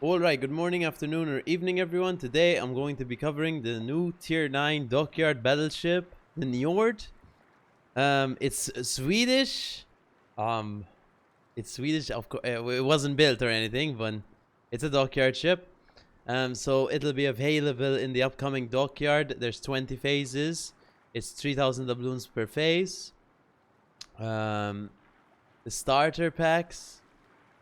Alright, good morning, afternoon, or evening, everyone. Today I'm going to be covering the new Tier 9 Dockyard Battleship, the Niord. It's Swedish. Um, it's Swedish, of course. It wasn't built or anything, but it's a Dockyard ship. So it'll be available in the upcoming Dockyard. There's 20 phases. It's 3,000 doubloons per phase. The starter packs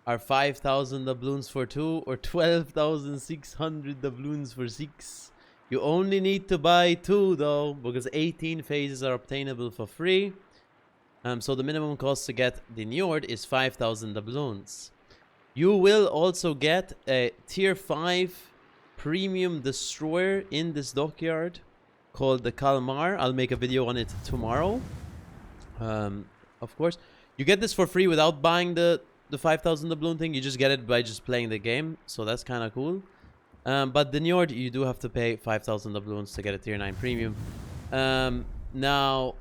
are 5,000 doubloons for 2 or 12,600 doubloons for 6. You only need to buy 2 though, because 18 phases are obtainable for free. So the minimum cost to get the Niord is 5,000 doubloons. You will also get a tier 5 premium destroyer in this dockyard called the Kalmar. I'll make a video on it tomorrow. Of course, you get this for free without buying the 5,000 doubloon thing. You just get it by just playing the game, so that's kind of cool. But the Niord, you do have to pay 5,000 doubloons to get a tier 9 premium. Now,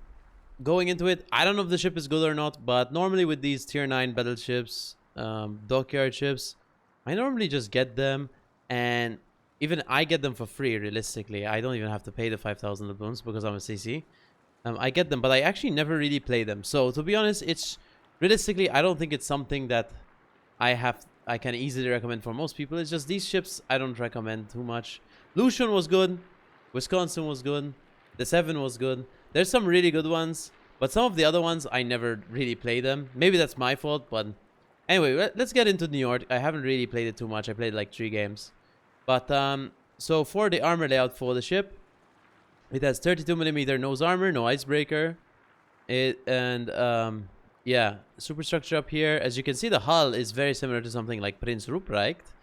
going into it, I don't know if the ship is good or not, but normally with these tier 9 battleships, dockyard ships, I normally just get them, and even I get them for free, realistically. I don't even have to pay the 5,000 doubloons because I'm a CC. I get them, but I actually never really play them. So, to be honest, it's... realistically, I don't think it's something that I can easily recommend for most people. It's just these ships I don't recommend too much. Lucian was good. Wisconsin was good. The 7 was good. There's some really good ones, but some of the other ones I never really play them. Maybe that's my fault, but anyway, let's get into Niord. I haven't really played it too much. I played like 3 games. But so for the armor layout for the ship, it has 32mm nose armor, no icebreaker. Yeah, superstructure up here. As you can see, the hull is very similar to something like Prince Ruprecht.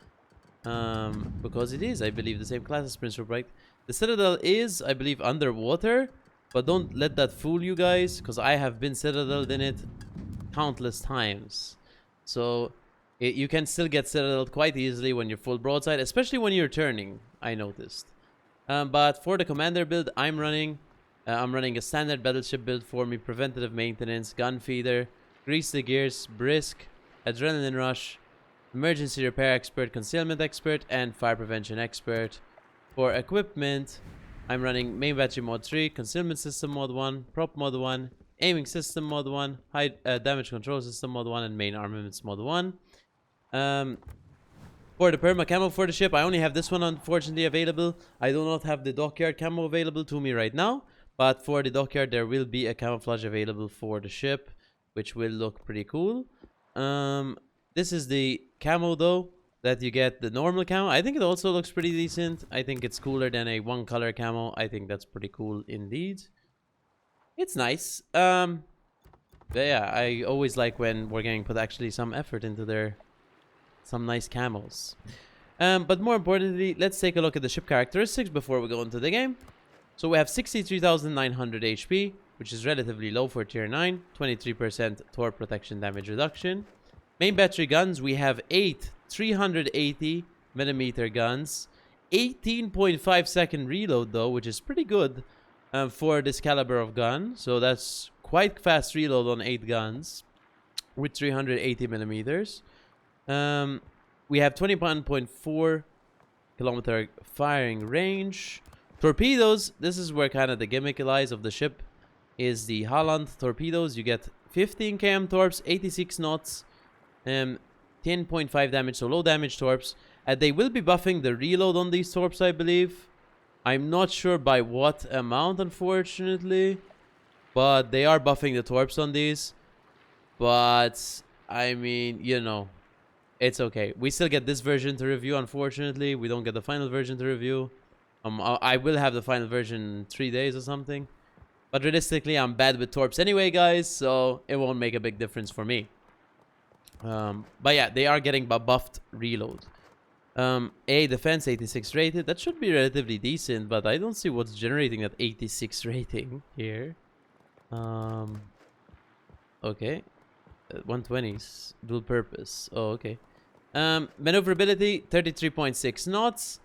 Because it is, I believe, the same class as Prince Ruprecht. The citadel is, I believe, underwater. But don't let that fool you guys, because I have been citadeled in it countless times. So, you can still get citadeled quite easily when you're full broadside, especially when you're turning, I noticed. But for the commander build, I'm running a standard battleship build for me, preventative maintenance, gun feeder, grease the gears, brisk, adrenaline rush, emergency repair expert, concealment expert, and fire prevention expert. For equipment, I'm running main battery mod 3, concealment system mod 1, prop mod 1, aiming system mod 1, high damage control system mod 1, and main armaments mod 1. For the perma camo for the ship, I only have this one unfortunately available. I do not have the dockyard camo available to me right now. But for the dockyard, there will be a camouflage available for the ship, which will look pretty cool. This is the camo, though, that you get, the normal camo. I think it also looks pretty decent. I think it's cooler than a one-color camo. I think that's pretty cool indeed. It's nice. But yeah, I always like when Wargaming put actually some effort into some nice camos. But more importantly, let's take a look at the ship characteristics before we go into the game. So we have 63,900 HP, which is relatively low for tier 9, 23% torp protection damage reduction. Main battery guns, we have 8 380mm guns, 18.5 second reload though, which is pretty good for this caliber of gun. So that's quite fast reload on 8 guns with 380mm. We have 21.4 kilometer firing range. Torpedoes, this is where kind of the gimmick lies of the ship, is the Holland torpedoes. You get 15 km torps, 86 knots, 10.5 damage, so low damage torps. And they will be buffing the reload on these torps, I believe. I'm not sure by what amount, unfortunately. But they are buffing the torps on these. But, I mean, you know, it's okay. We still get this version to review, unfortunately. We don't get the final version to review. I will have the final version in 3 days or something. But realistically, I'm bad with torps anyway, guys. So it won't make a big difference for me. But yeah, they are getting buffed reload. A defense 86 rated. That should be relatively decent. But I don't see what's generating that 86 rating here. Okay. 120s. Dual purpose. Oh, okay. Maneuverability 33.6 knots.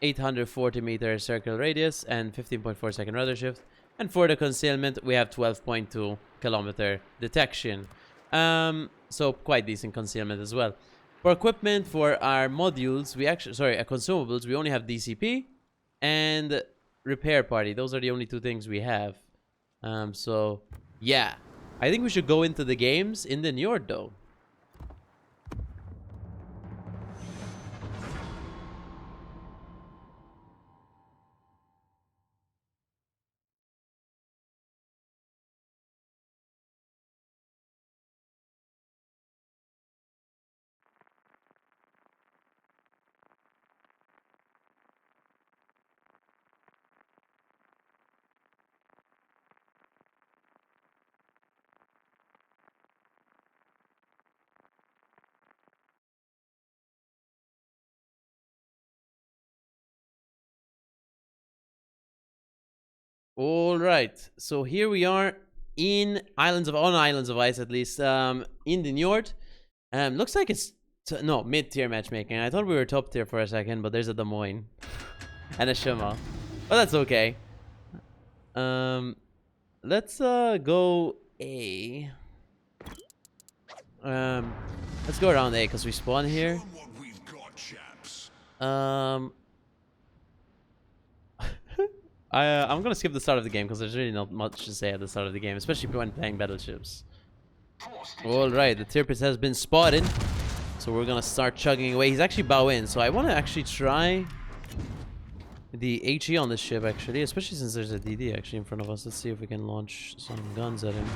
840 meter circle radius and 15.4 second rudder shift. And for the concealment, we have 12.2 kilometer detection. So quite decent concealment as well. For equipment, for our modules, we actually, sorry, consumables, we only have DCP and repair party. Those are the only two things we have. So, yeah. I think we should go into the games in the Niord, though. All right, so here we are in Islands of Ice, at least, in the Niord. Looks like it's no mid-tier matchmaking. I thought we were top tier for a second, but there's a Des Moines and a Shima, but that's okay. Let's go A. Let's go around A because we spawn here. I'm gonna skip the start of the game because there's really not much to say at the start of the game, especially when playing battleships. Alright, the Tirpitz has been spotted. So we're gonna start chugging away. He's actually bow in, so I wanna actually try the HE on this ship actually, especially since there's a DD actually in front of us. Let's see if we can launch some guns at him.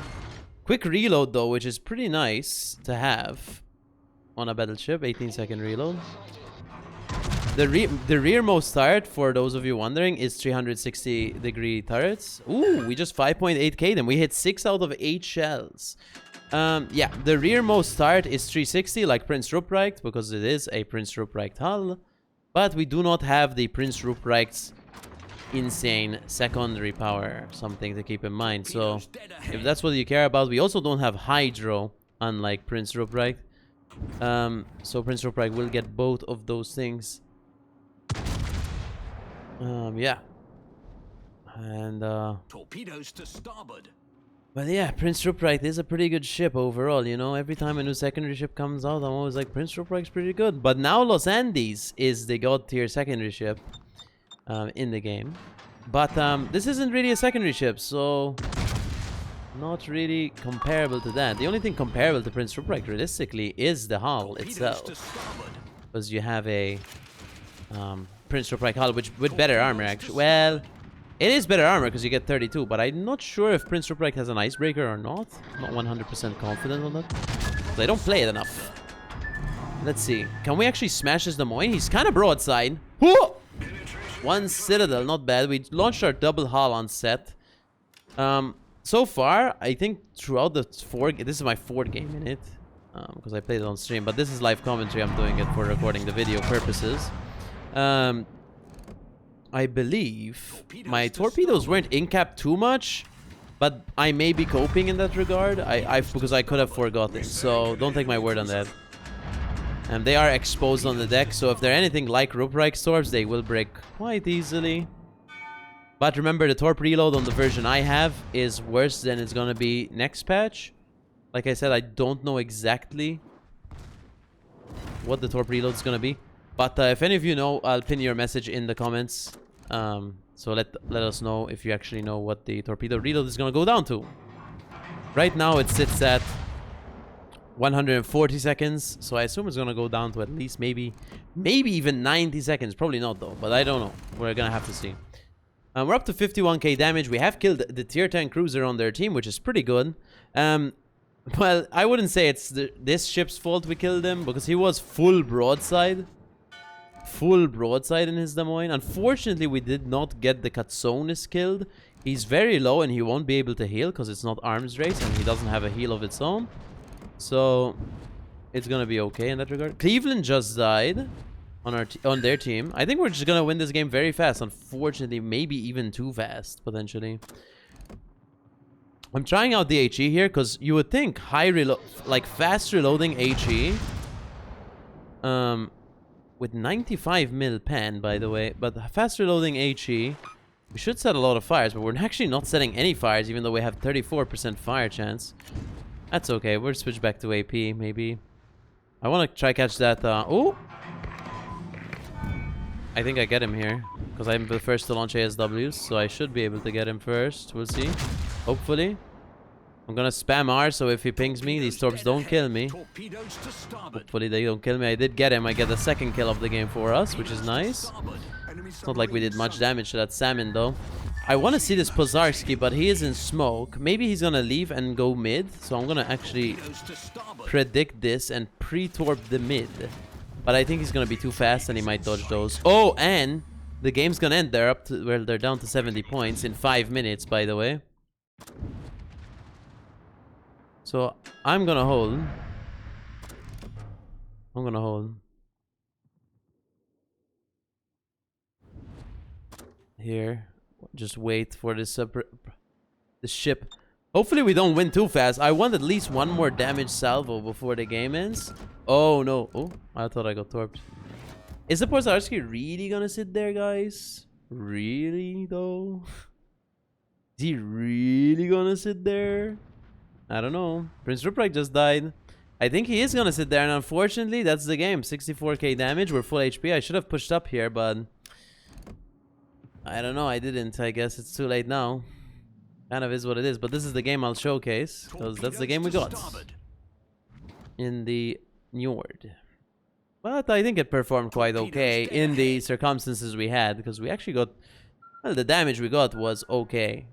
Quick reload though, which is pretty nice to have on a battleship. 18-second reload. The rearmost turret, for those of you wondering, is 360-degree turrets. Ooh, we just 5.8k them. We hit 6 out of 8 shells. Yeah, the rearmost turret is 360 like Prince Ruprecht, because it is a Prince Ruprecht hull. But we do not have the Prince Ruprecht's insane secondary power. Something to keep in mind. So, if that's what you care about, we also don't have Hydro, unlike Prince Ruprecht. So Prince Ruprecht will get both of those things. Yeah. And torpedoes to starboard. But yeah, Prince Ruprecht is a pretty good ship overall, you know. Every time a new secondary ship comes out, I'm always like, Prince Ruprecht's pretty good. But now Los Andes is the god tier secondary ship in the game. But this isn't really a secondary ship, so not really comparable to that. The only thing comparable to Prince Ruprecht realistically is the hull itself, because you have a Prince Ruprecht hull with better armor actually. Well, it is better armor because you get 32, but I'm not sure if Prince Ruprecht has an icebreaker or not. I'm not 100% confident on that, because I don't play it enough. Let's see. Can we actually smash this Des Moines? He's kind of broadside. Whoa! One Citadel, not bad. We launched our double hull on set. So far, I think throughout the this is my 4th game in it, because I played it on stream, but this is live commentary. I'm doing it for recording the video purposes. I believe my torpedoes weren't in-capped too much, but I may be coping in that regard. Because I could have forgotten, so don't take my word on that. And they are exposed on the deck, so if they're anything like Ruprecht swords, they will break quite easily. But remember, the torp reload on the version I have is worse than it's gonna be next patch. Like I said, I don't know exactly what the torp reload is gonna be. But if any of you know, I'll pin your message in the comments. So let us know if you actually know what the torpedo reload is gonna go down to. Right now it sits at 140 seconds, so I assume it's gonna go down to at least maybe even 90 seconds. Probably not though, but I don't know. We're gonna have to see. We're up to 51k damage. We have killed the tier 10 cruiser on their team, which is pretty good. Well, I wouldn't say it's this ship's fault we killed him, because he was full broadside in his Des Moines. Unfortunately, we did not get the Katsonis killed. He's very low and he won't be able to heal because it's not arms race and he doesn't have a heal of its own. So it's gonna be okay in that regard. Cleveland just died on their team. I think we're just gonna win this game very fast. Unfortunately, maybe even too fast potentially. I'm trying out the HE here because you would think fast reloading HE with 95 mil pen, by the way, but fast reloading HE, we should set a lot of fires, but we're actually not setting any fires, even though we have 34% fire chance. That's okay. We'll switch back to AP, maybe. I want to try catch that. Oh! I think I get him here. Because I'm the first to launch ASWs. So I should be able to get him first. We'll see. Hopefully. I'm gonna spam R, so if he pings me, these torps don't kill me. Hopefully they don't kill me. I did get him. I get the second kill of the game for us, which is nice. It's not like we did much damage to that salmon, though. I want to see this Pozarski, but he is in smoke. Maybe he's gonna leave and go mid. So I'm gonna actually predict this and pre-torp the mid. But I think he's gonna be too fast and he might dodge those. Oh, and the game's gonna end. They're up to, well, they're down to 70 points in 5 minutes, by the way. So I'm gonna hold. I'm gonna hold. Here. Just wait for this the ship. Hopefully we don't win too fast. I want at least one more damage salvo before the game ends. Oh no. Oh, I thought I got torped. Is the Pozarski really gonna sit there, guys? Really though? Is he really gonna sit there? I don't know. Prince Ruprecht just died. I think he is gonna sit there, and unfortunately, that's the game. 64k damage. We're full HP. I should have pushed up here, but I don't know. I didn't. I guess it's too late now. Kind of is what it is. But this is the game I'll showcase, because that's the game we got in the Niord. But I think it performed quite okay in the circumstances we had, because we actually got, well, the damage we got was okay.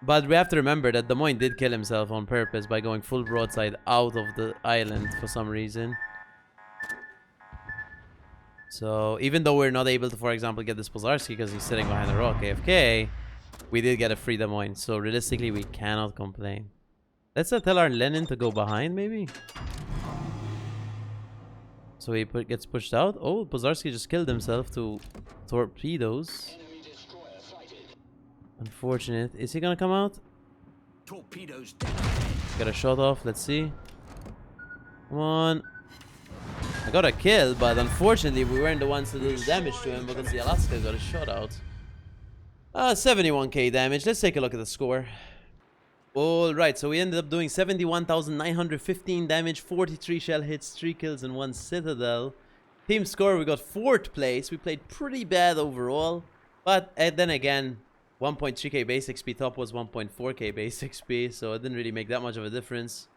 But we have to remember that Des Moines did kill himself on purpose by going full broadside out of the island for some reason. So even though we're not able to, for example, get this Pozarski because he's sitting behind a rock AFK, we did get a free Des Moines. So realistically, we cannot complain. Let's tell our Lenin to go behind, maybe. So he gets pushed out. Oh, Pozarski just killed himself to torpedoes. Unfortunate. Is he gonna come out? Torpedoes. Got a shot off. Let's see. Come on. I got a kill, but unfortunately we weren't the ones to do the damage to him because the Alaska got a shot out. 71k damage. Let's take a look at the score. Alright, so we ended up doing 71,915 damage, 43 shell hits, 3 kills, and 1 citadel. Team score, we got 4th place. We played pretty bad overall, but then again, 1.3k base XP top was 1.4k base XP, so it didn't really make that much of a difference.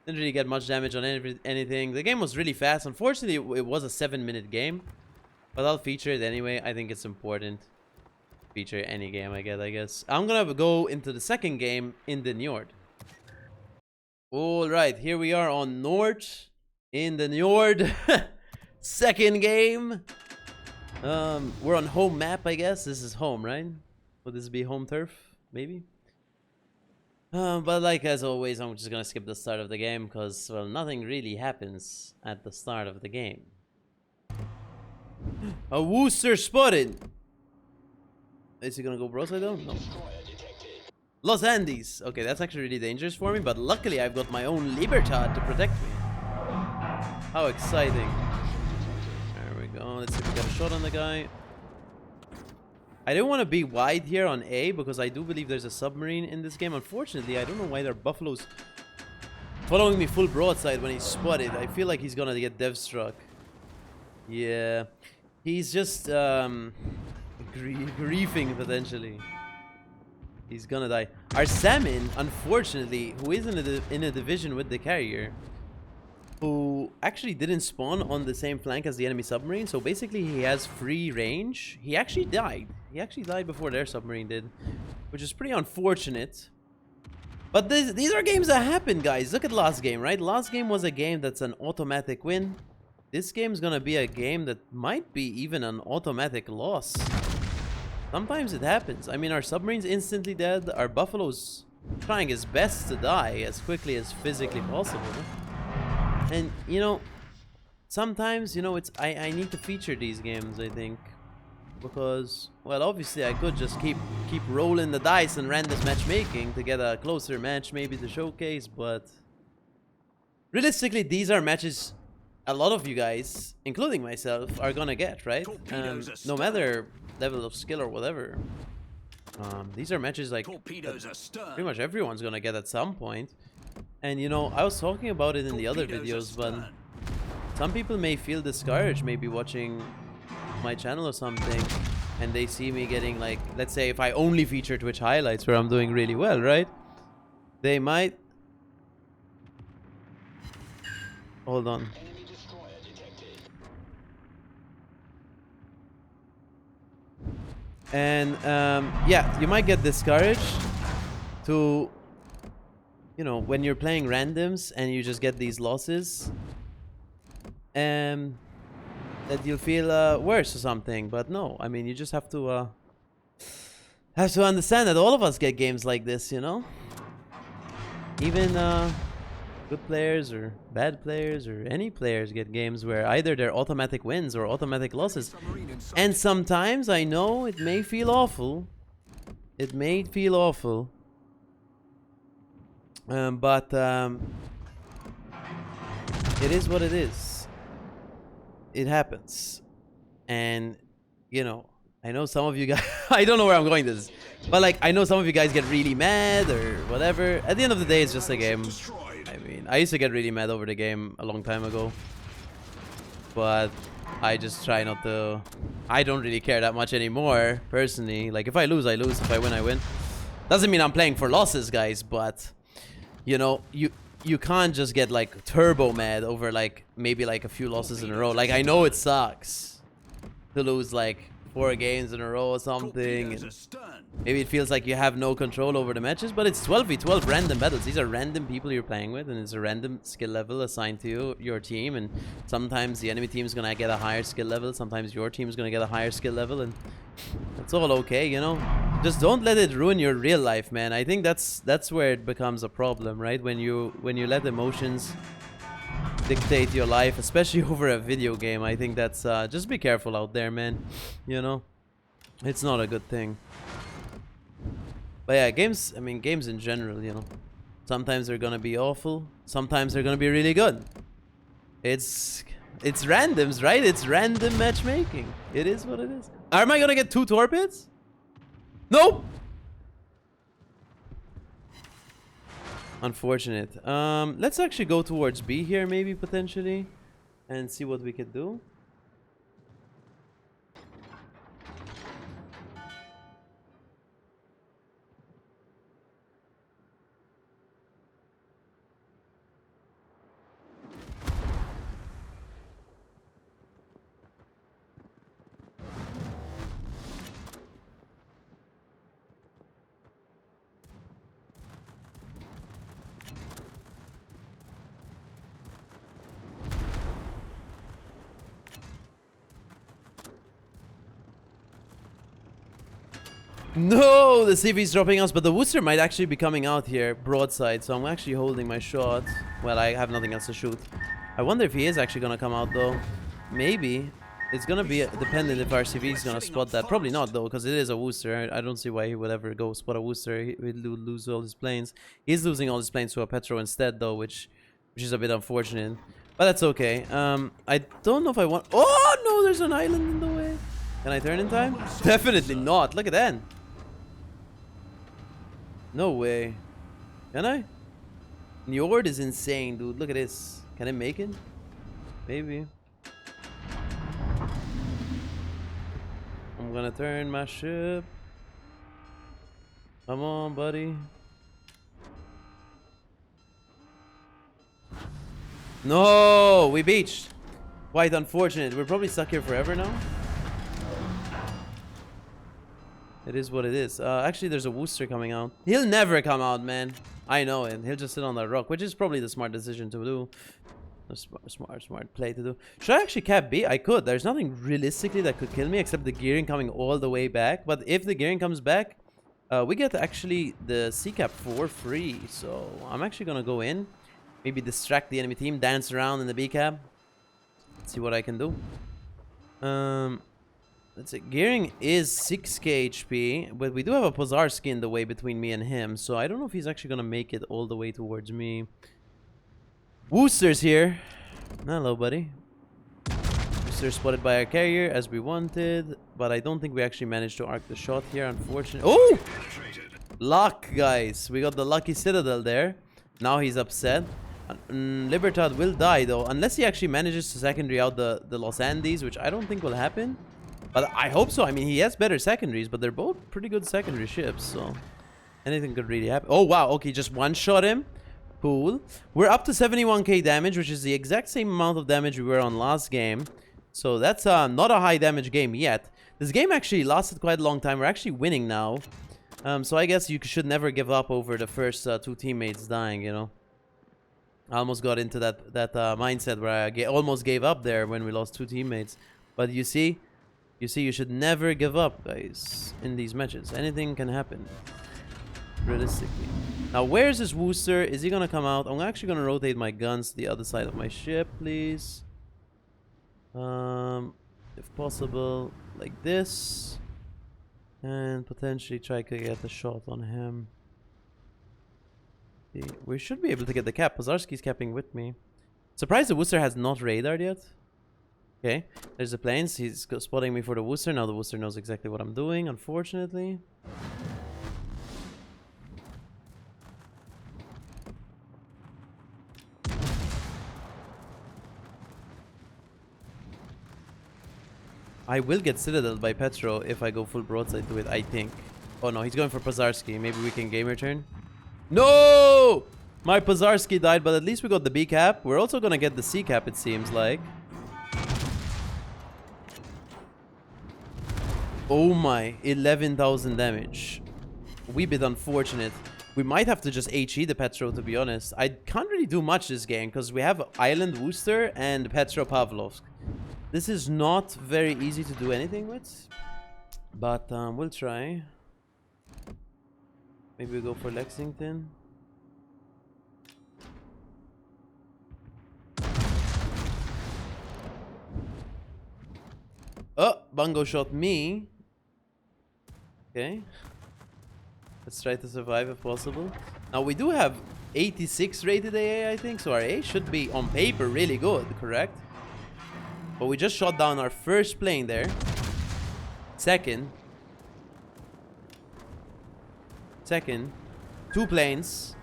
Didn't really get much damage on anything. The game was really fast. Unfortunately, it was a 7-minute game, but I'll feature it anyway. I think it's important. Feature any game I get, I guess. I'm gonna go into the second game in the Niord. Alright, here we are on Nord in the Niord. Second game. We're on home map, I guess. This is home, right? Would this be home turf? Maybe? But like as always, I'm just gonna skip the start of the game because, well, nothing really happens at the start of the game. A Wooster spotted! Is he gonna go broadside though? No. Los Andes! Okay, that's actually really dangerous for me, but luckily I've got my own Libertad to protect me. How exciting. There we go. Let's see if we got a shot on the guy. I don't want to be wide here on A because I do believe there's a submarine in this game. Unfortunately, I don't know why there are buffaloes following me full broadside when he's spotted. I feel like he's gonna get dev struck. Yeah. He's just griefing potentially. He's gonna die. Our salmon, unfortunately, who is in a division with the carrier, who actually didn't spawn on the same flank as the enemy submarine, so basically he has free range. He actually died. He actually died before their submarine did, which is pretty unfortunate. But these are games that happen, guys. Look at last game, right? Last game was a game that's an automatic win. This game's gonna be a game that might be even an automatic loss. Sometimes it happens. I mean, our submarine's instantly dead. Our buffalo's trying his best to die as quickly as physically possible. And, you know, sometimes, you know, I need to feature these games, I think. Because, well, obviously I could just keep rolling the dice and random matchmaking to get a closer match maybe to showcase, but realistically, these are matches a lot of you guys, including myself, are gonna get, right? No matter level of skill or whatever. These are matches like pretty much everyone's gonna get at some point. And you know, I was talking about it in the other Torpedoes videos, but astern. some people may feel discouraged maybe watching my channel or something, and they see me getting like, let's say if I only feature Twitch highlights where I'm doing really well, right? They might... Hold on. And yeah, you might get discouraged to, you know, when you're playing randoms and you just get these losses, that you'll feel worse or something. But no, I mean, you just have to understand that all of us get games like this, you know. Even good players or bad players or any players get games where either they're automatic wins or automatic losses. Submarine in sight. And sometimes I know it may feel awful. It may feel awful. But it is what it is. It happens. And, you know, I know some of you guys... I don't know where I'm going this. But, like, I know some of you guys get really mad or whatever. At the end of the day, it's just a game. Destroyed. I mean, I used to get really mad over the game a long time ago. But I just try not to... I don't really care that much anymore, personally. Like, if I lose, I lose. If I win, I win. Doesn't mean I'm playing for losses, guys, but... You know, you can't just get, like, turbo mad over, like, maybe, like, a few losses in a row. Like, I know it sucks to lose, like, 4 games in a row or something. Torpedoes And astern. maybe it feels like you have no control over the matches, but it's 12v12 random battles. These are random people you're playing with, and it's a random skill level assigned to you, your team. And sometimes the enemy team is gonna get a higher skill level, sometimes your team is gonna get a higher skill level, and that's all okay, you know. Just don't let it ruin your real life, man. I think that's where it becomes a problem, right? When you let emotions dictate your life, especially over a video game. I think that's just be careful out there, man. You know, it's not a good thing. But yeah, games, I mean, games in general, you know, sometimes they're gonna be awful, sometimes they're gonna be really good. It's randoms, right? It's random matchmaking. It is what it is. Am I gonna get 2 torpedoes? Nope. Unfortunate. Let's actually go towards B here, maybe, potentially, and see what we could do. No, the CV's dropping us, but the Worcester might actually be coming out here broadside, so I'm actually holding my shot. Well, I have nothing else to shoot. I wonder if he is actually gonna come out, though. Maybe. It's gonna be dependent if our CV is gonna spot that. Probably not, though, because it is a Worcester. I don't see why he would ever go spot a Worcester. He'd lose all his planes. He's losing all his planes to a Petro instead, though, which is a bit unfortunate. But that's okay. I don't know if I want... Oh, no, there's an island in the way. Can I turn in time? Definitely not. Look at that. No way. Can I? Niord is insane, dude. Look at this. Can I make it? Maybe. I'm gonna turn my ship. Come on, buddy. No, we beached. Quite unfortunate. We're probably stuck here forever now. It is what it is. Actually, there's a Worcester coming out. He'll never come out, man. I know it. He'll just sit on that rock, which is probably the smart decision to do. A smart play to do. Should I actually cap B? I could. There's nothing realistically that could kill me except the gearing coming all the way back. But if the gearing comes back, we get actually the C cap for free. So I'm actually gonna go in, maybe distract the enemy team, dance around in the B cap, see what I can do. Let's see. Gearing is 6k HP, but we do have a Pozarski in the way between me and him, so I don't know if he's actually gonna make it all the way towards me. Worcester's here. Hello, buddy. Worcester spotted by our carrier as we wanted, but I don't think we actually managed to arc the shot here, unfortunately. Oh! Luck, guys. We got the lucky citadel there. Now he's upset. Libertad will die though, unless he actually manages to secondary out the Los Andes, which I don't think will happen. But I hope so. I mean, he has better secondaries, but they're both pretty good secondary ships, so anything could really happen. Oh, wow. Okay, just one-shot him. Cool. We're up to 71k damage, which is the exact same amount of damage we were on last game. So that's not a high damage game yet. This game actually lasted quite a long time. We're actually winning now. So I guess you should never give up over the first two teammates dying, you know. I almost got into that mindset where I almost gave up there when we lost two teammates. But you see, you should never give up, guys, in these matches. Anything can happen, realistically. Now, where's this Wooster? Is he gonna come out? I'm actually gonna rotate my guns to the other side of my ship, please. If possible, like this. And potentially try to get a shot on him. We should be able to get the cap. Pozarski's capping with me. Surprised the Wooster has not radared yet. Okay, there's the planes. He's spotting me for the Wooster. Now the Wooster knows exactly what I'm doing, unfortunately. I will get Citadel by Petro if I go full broadside to it, I think. Oh no, he's going for Pozarski. Maybe we can game return. No! My Pozarski died, but at least we got the B cap. We're also gonna get the C cap, it seems like. Oh my, 11,000 damage. Wee bit unfortunate. We might have to just HE the Petro, to be honest. I can't really do much this game because we have Island Wooster and Petro Pavlovsk. This is not very easy to do anything with, but we'll try. Maybe we go for Lexington. Oh, Bungo shot me. Okay. Let's try to survive if possible. Now we do have 86 rated AA, I think, so our AA should be on paper really good, correct? But we just shot down our first plane there. Second. Two planes.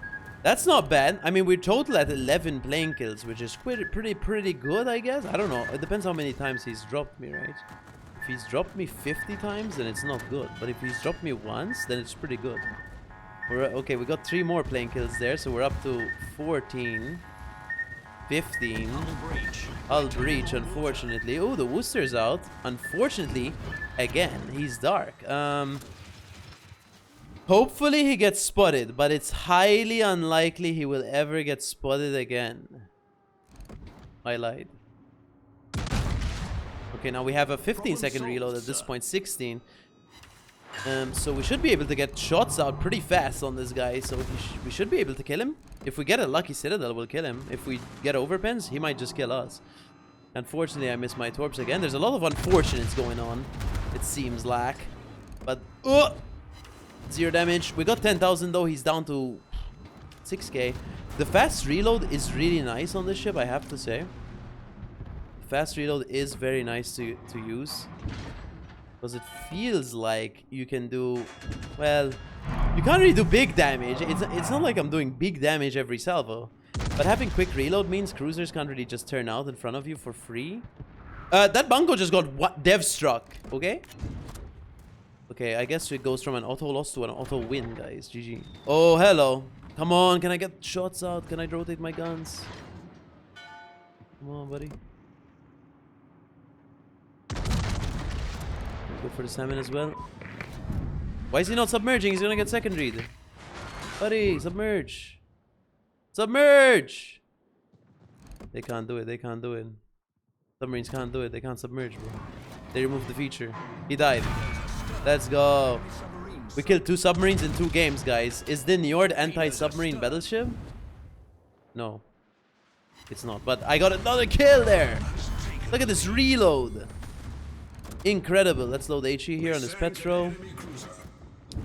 That's not bad. I mean, we're total at 11 plane kills, which is pretty good, I guess. I don't know. It depends how many times he's dropped me, right? If he's dropped me 50 times, then it's not good. But if he's dropped me once, then it's pretty good. Okay, we got 3 more plane kills there, so we're up to 14. 15. I'll breach, unfortunately. Oh, the Wooster's out. Unfortunately, again, he's dark. Hopefully he gets spotted, but it's highly unlikely he will ever get spotted again. I lied. Okay, now we have a 15-second reload at this point, 16. So we should be able to get shots out pretty fast on this guy. So we should be able to kill him. If we get a lucky Citadel, we'll kill him. If we get overpens, he might just kill us. Unfortunately, I missed my torps again. There's a lot of unfortunates going on, it seems like. But, 0 damage. We got 10,000 though. He's down to 6k. The fast reload is really nice on this ship, I have to say. Fast reload is very nice to use. Because it feels like you can do, well, you can't really do big damage. It's not like I'm doing big damage every salvo. But having quick reload means cruisers can't really just turn out in front of you for free. That Bungo just got dev struck, okay? Okay, I guess it goes from an auto loss to an auto win, guys. GG. Oh, hello. Come on, can I get shots out? Can I rotate my guns? Come on, buddy. Go for the salmon as well. Why is he not submerging? He's gonna get secondaried. Buddy, submerge. Submerge! They can't do it. They can't do it. Submarines can't do it. They can't submerge, bro. They removed the feature. He died. Let's go. We killed 2 submarines in 2 games, guys. Is the Niord anti-submarine battleship? No. It's not. But I got another kill there. Look at this reload. Incredible. Let's load HE here on this Petro.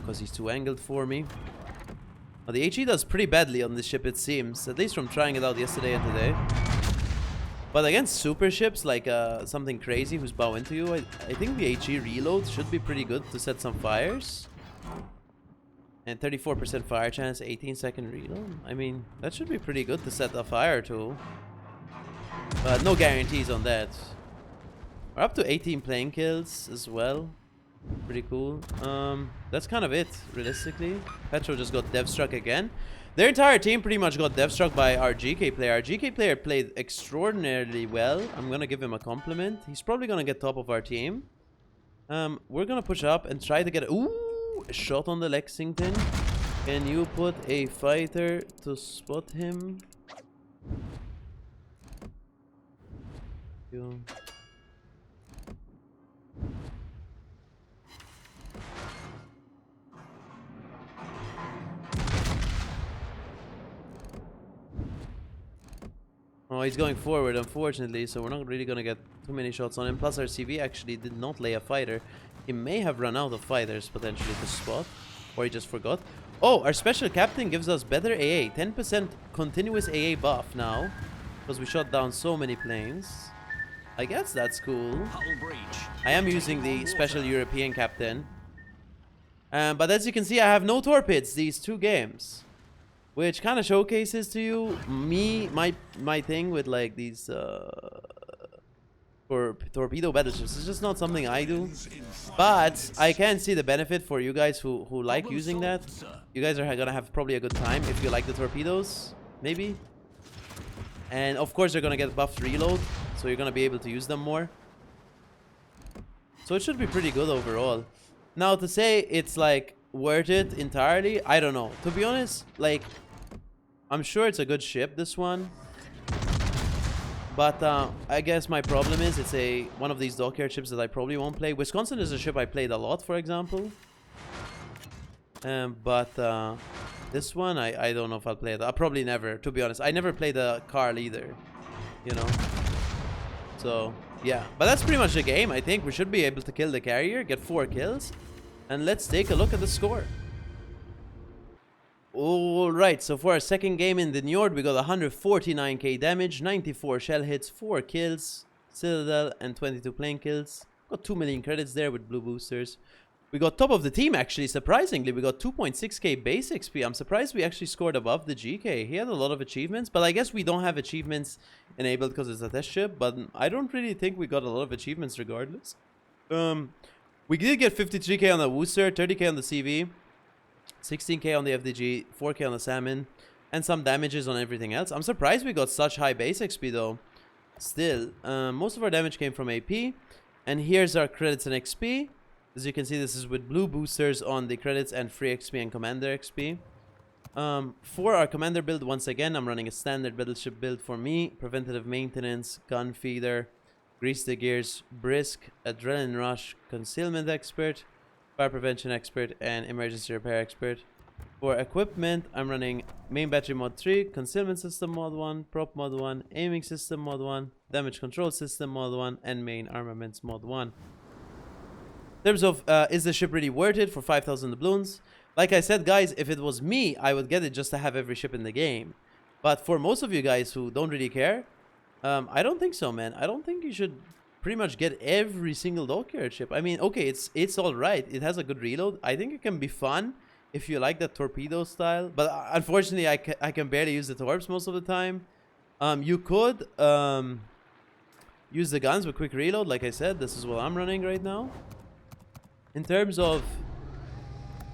Because he's too angled for me. Well, the HE does pretty badly on this ship, it seems. At least from trying it out yesterday and today. But against super ships like something crazy who's bow into you, I think the HE reload should be pretty good to set some fires. And 34% fire chance, 18-second reload. I mean, that should be pretty good to set a fire to. But no guarantees on that. We're up to 18 plane kills as well. Pretty cool. That's kind of it, realistically. Petro just got dev struck again. Their entire team pretty much got dev struck by our GK player. Our GK player played extraordinarily well. I'm gonna give him a compliment. He's probably gonna get top of our team. We're gonna push up and try to get a shot on the Lexington. Can you put a fighter to spot him? Oh, he's going forward, unfortunately, so we're not really gonna get too many shots on him. Plus, our CV actually did not lay a fighter. He may have run out of fighters, potentially, to spot. Or he just forgot. Oh, our special captain gives us better AA. 10% continuous AA buff now. Because we shot down so many planes. I guess that's cool. I am using the special European captain. But as you can see, I have no torpedoes these 2 games. Which kind of showcases to you my thing with like these torpedo battleships. It's just not something I do. But I can see the benefit for you guys who like using that. You guys are gonna have probably a good time if you like the torpedoes, maybe. And of course you're gonna get buffed reload, so you're gonna be able to use them more. So it should be pretty good overall. Now to say it's like worth it entirely, I don't know. To be honest, like, I'm sure it's a good ship, this one. But I guess my problem is it's one of these Dockyard ships that I probably won't play. Wisconsin is a ship I played a lot, for example. But this one, I don't know if I'll play it. I'll probably never, to be honest. I never played the Carl either, you know. So, yeah. But that's pretty much the game, I think. We should be able to kill the carrier, get 4 kills. And let's take a look at the score. Alright, so for our second game in the Niord, we got 149k damage, 94 shell hits, 4 kills, Citadel, and 22 plane kills. Got 2 million credits there with blue boosters. We got top of the team, actually, surprisingly. We got 2.6k base XP. I'm surprised we actually scored above the GK. He had a lot of achievements, but I guess we don't have achievements enabled because it's a test ship. But I don't really think we got a lot of achievements regardless. We did get 53k on the Wooster, 30k on the CV, 16k on the FDG, 4k on the Salmon, and some damages on everything else. I'm surprised we got such high base XP though. Still, most of our damage came from AP. And here's our credits and XP. As you can see, this is with blue boosters on the credits and free XP and commander XP. For our commander build, once again, I'm running a standard battleship build for me. Preventative maintenance, gun feeder, grease the gears, brisk, adrenaline rush, concealment expert, fire prevention expert, and emergency repair expert. For equipment, I'm running main battery mod 3, concealment system mod 1, prop mod 1, aiming system mod 1, damage control system mod 1, and main armaments mod 1. In terms of is the ship really worth it for 5,000 doubloons? Like I said, guys, if it was me, I would get it just to have every ship in the game. But for most of you guys who don't really care, I don't think so, man. I don't think you should pretty much get every single Dockyard ship. I mean, okay, it's all right. It has a good reload. I think it can be fun if you like the torpedo style. But unfortunately, I can barely use the torps most of the time. You could use the guns with quick reload. Like I said, this is what I'm running right now. In terms of,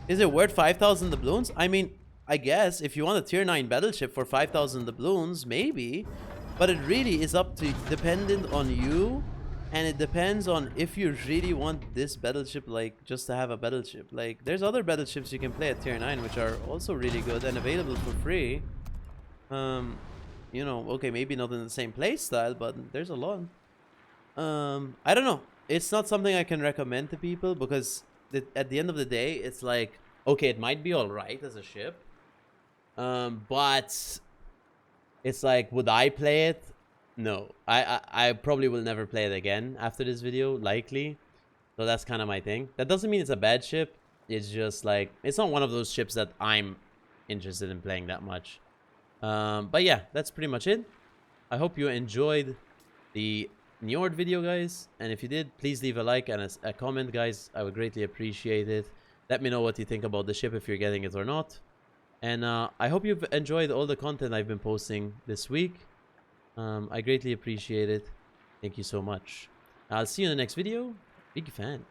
is it worth 5,000 doubloons? I mean, I guess if you want a tier 9 battleship for 5,000 doubloons, maybe. But it really is up to, dependent on you. And it depends on if you really want this battleship, like, just to have a battleship. Like, there's other battleships you can play at tier 9, which are also really good and available for free. You know, okay, maybe not in the same play style, but there's a lot. I don't know. It's not something I can recommend to people because at the end of the day, it's like, okay, it might be alright as a ship. But it's like, would I play it? No, I probably will never play it again after this video, likely. So that's kind of my thing. That doesn't mean it's a bad ship. It's just like, it's not one of those ships that I'm interested in playing that much. But yeah, that's pretty much it. I hope you enjoyed the Niord video, guys. And if you did, please leave a like and a comment, guys. I would greatly appreciate it. Let me know what you think about the ship, if you're getting it or not. And I hope you've enjoyed all the content I've been posting this week. I greatly appreciate it. Thank you so much. I'll see you in the next video. Big fan.